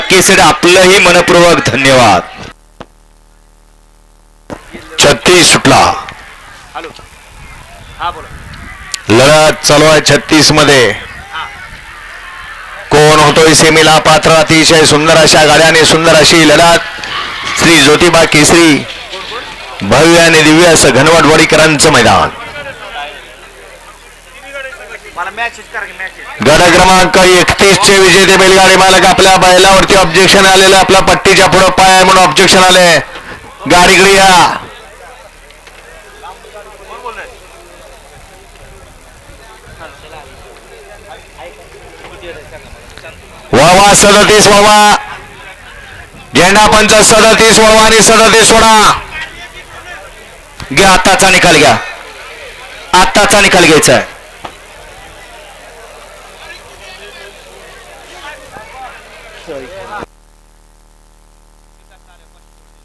केसरी आपलंही मनपूर्वक धन्यवाद. 36 सुटला. लढत चालू आहे 36 मध्ये. कोण होतोय सेमीला पात्र. अतिशय सुंदर अशा गाड्याने सुंदर अशी लढत. श्री ज्योतिबा केसरी भव्य आणि दिव्य असं घनवटवाडीकरांचं मैदान. गट क्रमांक 31 चे विजेते बैलगाडी मालक. आपल्या बैलावरती ऑब्जेक्शन आलेलं. आपला पट्टीच्या पुढे पाय म्हणून ऑब्जेक्शन आले. गाडीकडे या. वावा 37 वावा. झेंडा पंच 37 वावा आणि 37 सोडा. घ्या आताचा निकाल घ्या. आताचा निकाल घ्यायचा आहे.